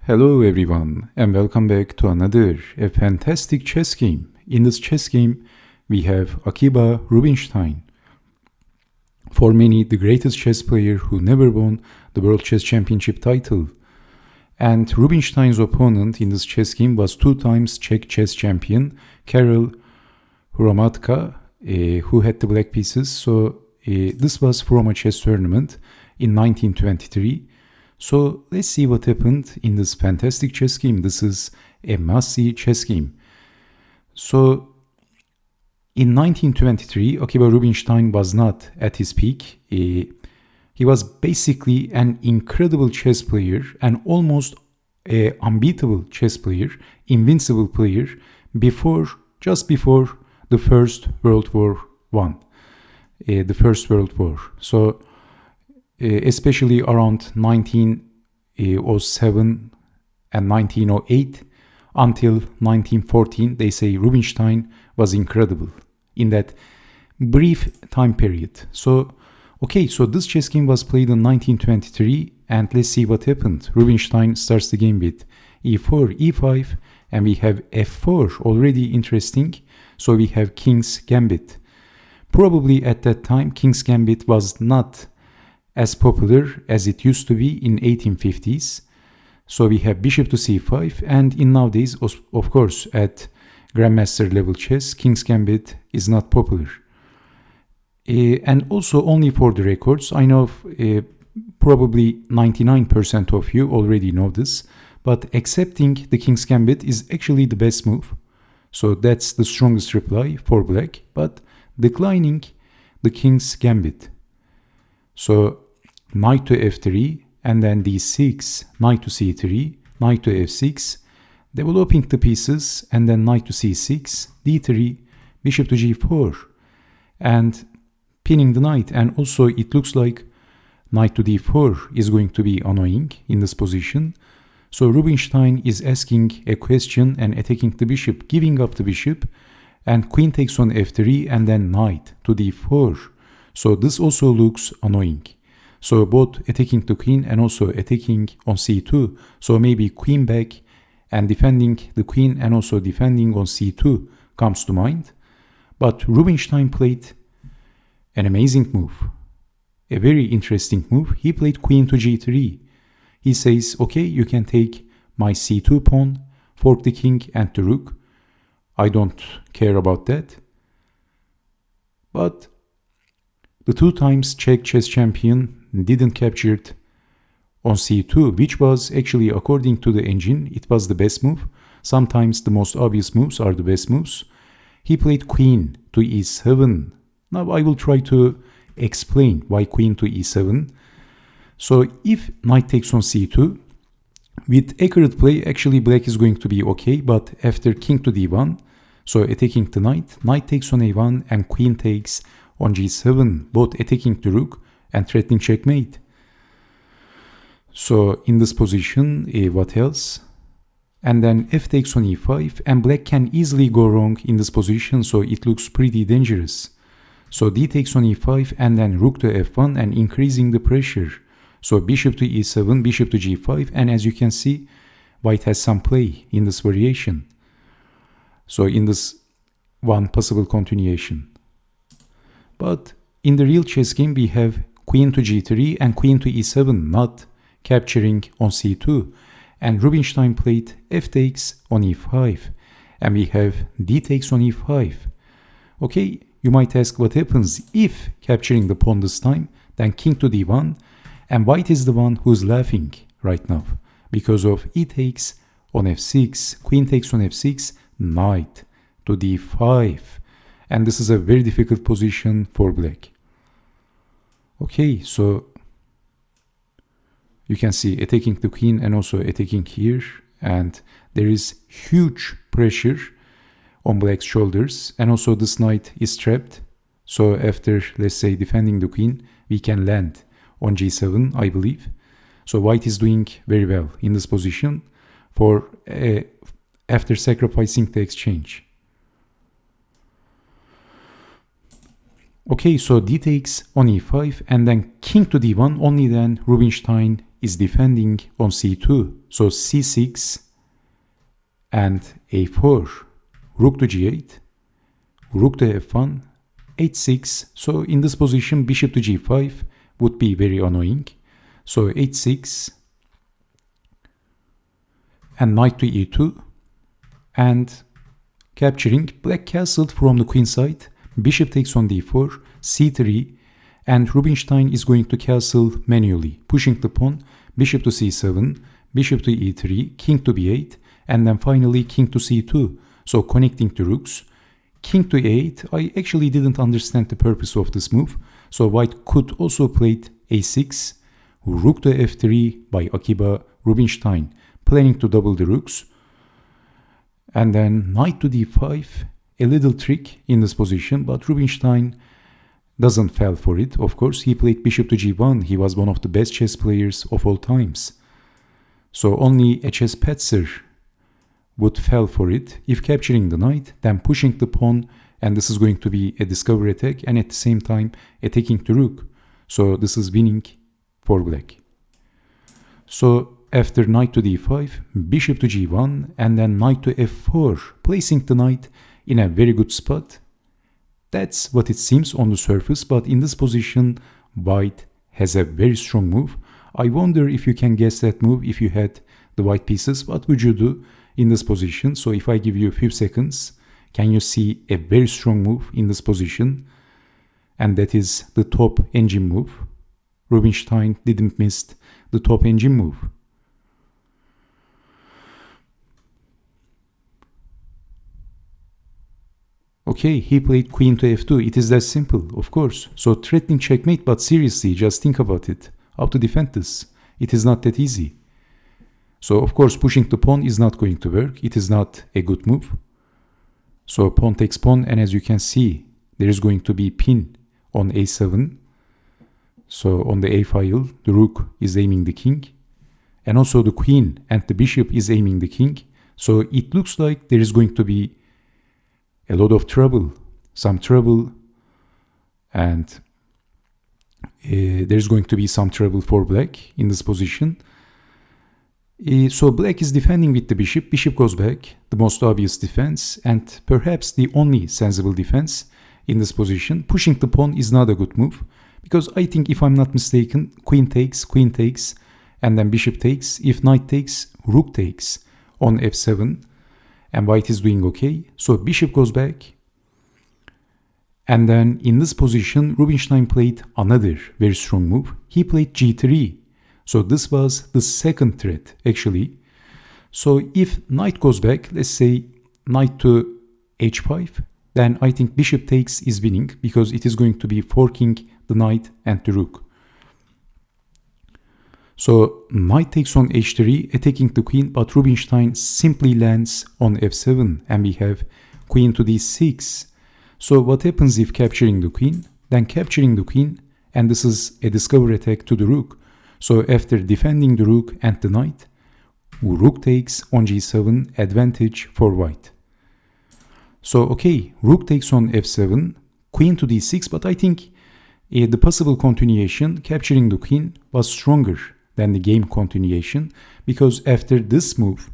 Hello everyone and welcome back to another fantastic chess game. In this chess game we have Akiba Rubinstein. For many the greatest chess player who never won the World Chess Championship title. And Rubinstein's opponent in this chess game was 2 times Czech chess champion Karel Hromadka, who had the black pieces. So this was from a chess tournament in 1923. So let's see what happened in this fantastic chess game. This is a must-see chess game. So in 1923, Akiba Rubinstein was not at his peak. He was basically an incredible chess player and almost an unbeatable chess player, invincible player just before the First World War I, the First World War. So especially around 1907 and 1908 until 1914, they say Rubinstein was incredible in that brief time period. So this chess game was played in 1923, and let's see what happened. Rubinstein starts the game with e4, e5, and we have f4, already interesting. So we have King's Gambit. Probably at that time, King's Gambit was not as popular as it used to be in 1850s. So we have bishop to c5, and in nowadays, of course, at grandmaster level chess, King's Gambit is not popular. And also, only for the records, I know probably 99% of you already know this, but accepting the King's Gambit is actually the best move. So that's the strongest reply for black, but declining the King's Gambit. So knight to f3 and then d6, knight to c3, knight to f6, developing the pieces, and then knight to c6, d3, bishop to g4, and pinning the knight. And also it looks like knight to d4 is going to be annoying in this position. So Rubinstein is asking a question and attacking the bishop, giving up the bishop, and queen takes on f3 and then knight to d4. So this also looks annoying. So both attacking the queen and also attacking on c2. So maybe queen back and defending the queen and also defending on c2 comes to mind. But Rubinstein played an amazing move, a very interesting move. He played queen to g3. He says, okay, you can take my c2 pawn, fork the king and the rook. I don't care about that. But the 2 times Czech chess champion didn't capture it on c2, which was actually, according to the engine, it was the best move. Sometimes the most obvious moves are the best moves. He played queen to e7. Now I will try to explain why queen to e7. So if knight takes on c2, with accurate play, actually black is going to be okay, but after king to d1, so attacking the knight, knight takes on a1 and queen takes on g7, both attacking the rook and threatening checkmate. So in this position, what else? And then f takes on e5, and black can easily go wrong in this position, so it looks pretty dangerous. So d takes on e5 and then rook to f1 and increasing the pressure. So bishop to e7, bishop to g5, and as you can see, white has some play in this variation. So in this one possible continuation. But in the real chess game, we have queen to g3 and queen to e7 not capturing on c2. And Rubinstein played f takes on e5. And we have d takes on e5. Okay, you might ask what happens if capturing the pawn this time, then king to d1. And white is the one who's laughing right now because of e takes on f6, queen takes on f6, knight to d5. And this is a very difficult position for black. Okay, so you can see attacking the queen and also attacking here. And there is huge pressure on black's shoulders. And also this knight is trapped. So after, let's say, defending the queen, we can land on g7, I believe. So white is doing very well in this position for after sacrificing the exchange. Okay, so d takes on e5 and then king to d1. Only then Rubinstein is defending on c2. So c6 and a4. Rook to g8. Rook to f1. h6. So in this position, bishop to g5 would be very annoying. So h6 and knight to e2 and capturing. Black castled from the queen side. Bishop takes on d4, c3, and Rubinstein is going to castle manually, pushing the pawn, bishop to c7, bishop to e3, king to b8, and then finally king to c2. So connecting the rooks. King to a8, I actually didn't understand the purpose of this move. So white could also play a6, rook to f3 by Akiba Rubinstein, planning to double the rooks. And then knight to d5, a little trick in this position, but Rubinstein doesn't fall for it. Of course, he played bishop to g1. He was one of the best chess players of all times. So only a chess patzer would fall for it. If capturing the knight, then pushing the pawn, and this is going to be a discovery attack, and at the same time attacking the rook. So this is winning for black. So after knight to d5, bishop to g1, and then knight to f4, placing the knight in a very good spot. That's what it seems on the surface, but in this position, white has a very strong move. I wonder if you can guess that move if you had the white pieces. What would you do in this position? So if I give you a few seconds, can you see a very strong move in this position? And that is the top engine move. Rubinstein didn't miss the top engine move. Okay, he played queen to f2. It is that simple, of course. So threatening checkmate, but seriously, just think about it. How to defend this? It is not that easy. So of course, pushing the pawn is not going to work. It is not a good move. So pawn takes pawn, and as you can see, there is going to be pin on a7. So on the a file, the rook is aiming the king. And also the queen and the bishop is aiming the king. So it looks like there is going to be a lot of trouble, some trouble, and there's going to be some trouble for black in this position. So black is defending with the bishop. Bishop goes back, the most obvious defense, and perhaps the only sensible defense in this position. Pushing the pawn is not a good move, because I think, if I'm not mistaken, queen takes, and then bishop takes. If knight takes, rook takes on f7. And white is doing okay. So bishop goes back. And then in this position, Rubinstein played another very strong move. He played g3. So this was the second threat, actually. So if knight goes back, let's say knight to h5, then I think bishop takes is winning, because it is going to be forking the knight and the rook. So knight takes on h3, attacking the queen, but Rubinstein simply lands on f7, and we have queen to d6. So what happens if capturing the queen? Then capturing the queen, and this is a discovery attack to the rook. So after defending the rook and the knight, rook takes on g7, advantage for white. So okay, rook takes on f7, queen to d6, but I think the possible continuation, capturing the queen, was stronger than the game continuation, because after this move,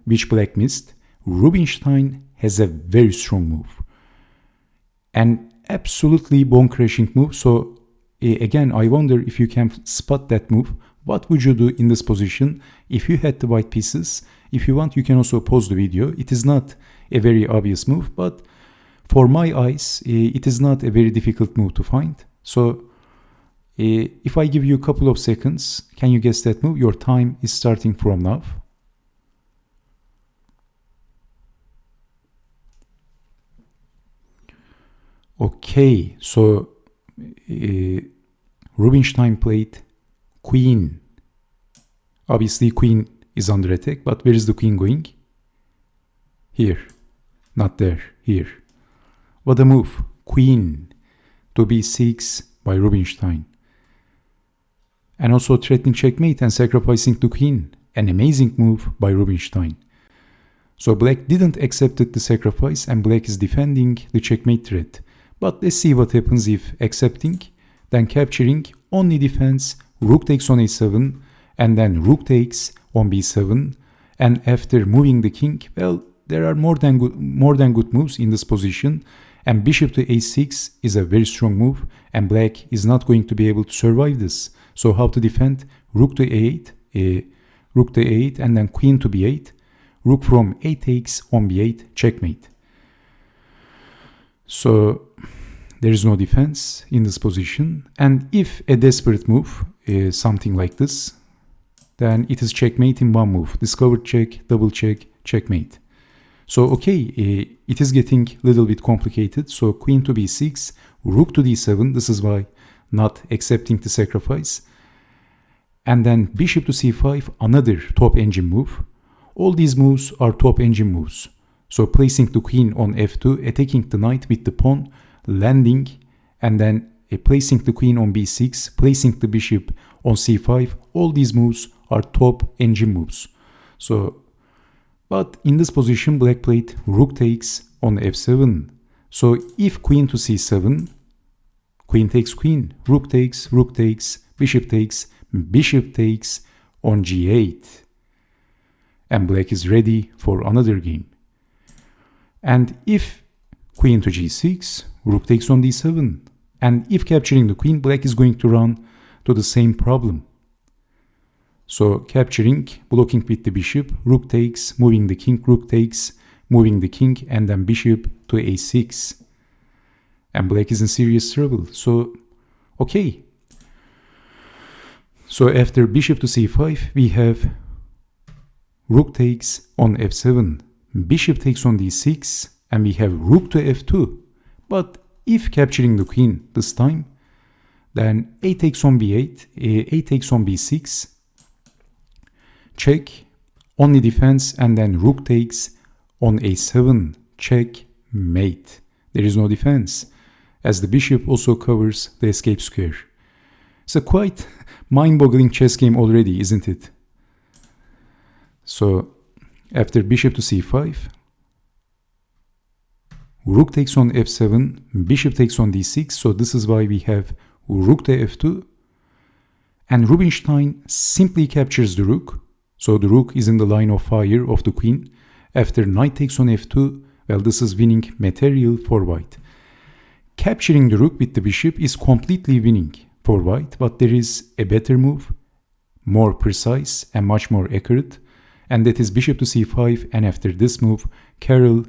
which black missed, Rubinstein has a very strong move. An absolutely bone-crushing move. So again, I wonder if you can spot that move. What would you do in this position if you had the white pieces? If you want, you can also pause the video. It is not a very obvious move, but for my eyes, it is not a very difficult move to find. So if I give you a couple of seconds, can you guess that move? Your time is starting from now. Okay, so Rubinstein played queen. Obviously, queen is under attack, but where is the queen going? Here, not there, here. What a move! Queen to b6 by Rubinstein. And also threatening checkmate and sacrificing the queen. An amazing move by Rubinstein. So black didn't accept the sacrifice, and black is defending the checkmate threat. But let's see what happens if accepting, then capturing, only defense, rook takes on a7, and then rook takes on b7, and after moving the king, well, there are more than good moves in this position, and bishop to a6 is a very strong move, and black is not going to be able to survive this. So how to defend? Rook to a8, rook to a8, and then queen to b8, rook from a takes on b8, checkmate. So there is no defense in this position, and if a desperate move is something like this, then it is checkmate in one move. Discovered check, double check, checkmate. So okay, it is getting a little bit complicated. So queen to b6, rook to d7, this is why not accepting the sacrifice. And then bishop to c5, another top engine move. All these moves are top engine moves. So placing the queen on f2, attacking the knight with the pawn, landing, and then placing the queen on b6, placing the bishop on c5, all these moves are top engine moves. So, but in this position, black played rook takes on f7. So if queen to c7, queen takes queen, rook takes, bishop takes on g8. And black is ready for another game. And if queen to g6, rook takes on d7. And if capturing the queen, black is going to run to the same problem. So capturing, blocking with the bishop, rook takes, moving the king, rook takes, moving the king, and then bishop to a6. And black is in serious trouble. So, okay. So after bishop to c5, we have rook takes on f7, bishop takes on d6, and we have rook to f2. But if capturing the queen this time, then a takes on b8, a takes on b6, check, only defense, and then rook takes on a7, checkmate. There is no defense, as the bishop also covers the escape square. It's a quite mind-boggling chess game already, isn't it? So after bishop to c5, rook takes on f7, bishop takes on d6, so this is why we have rook to f2, and Rubinstein simply captures the rook, so the rook is in the line of fire of the queen. After knight takes on f2, well, this is winning material for white. Capturing the rook with the bishop is completely winning for white, but there is a better move, more precise and much more accurate, and that is bishop to c5, and after this move, Karel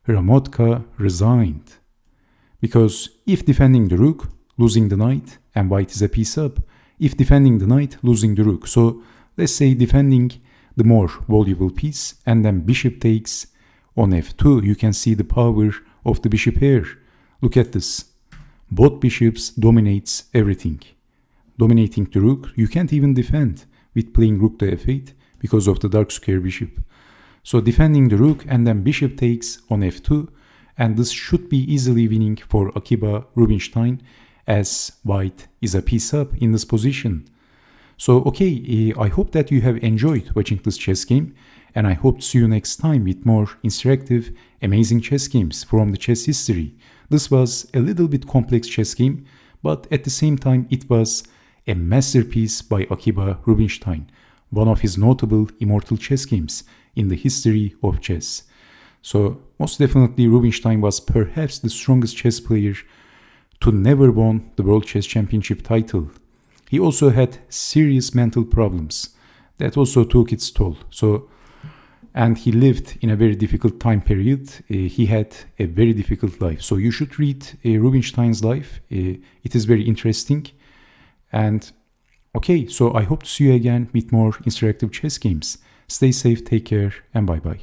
Hromadka resigned. Because if defending the rook, losing the knight, and white is a piece up. If defending the knight, losing the rook. So let's say defending the more valuable piece, and then bishop takes on f2. You can see the power of the bishop here. Look at this. Both bishops dominates everything. Dominating the rook, you can't even defend with playing rook to f8 because of the dark square bishop. So defending the rook, and then bishop takes on f2, and this should be easily winning for Akiba Rubinstein, as white is a piece up in this position. So okay, I hope that you have enjoyed watching this chess game, and I hope to see you next time with more interactive, amazing chess games from the chess history. This was a little bit complex chess game, but at the same time it was a masterpiece by Akiba Rubinstein, one of his notable immortal chess games in the history of chess. So most definitely Rubinstein was perhaps the strongest chess player to never won the World Chess Championship title. He also had serious mental problems that also took its toll. And he lived in a very difficult time period. He had a very difficult life. So you should read Rubinstein's life. It is very interesting. And okay, so I hope to see you again with more interactive chess games. Stay safe, take care, and bye-bye.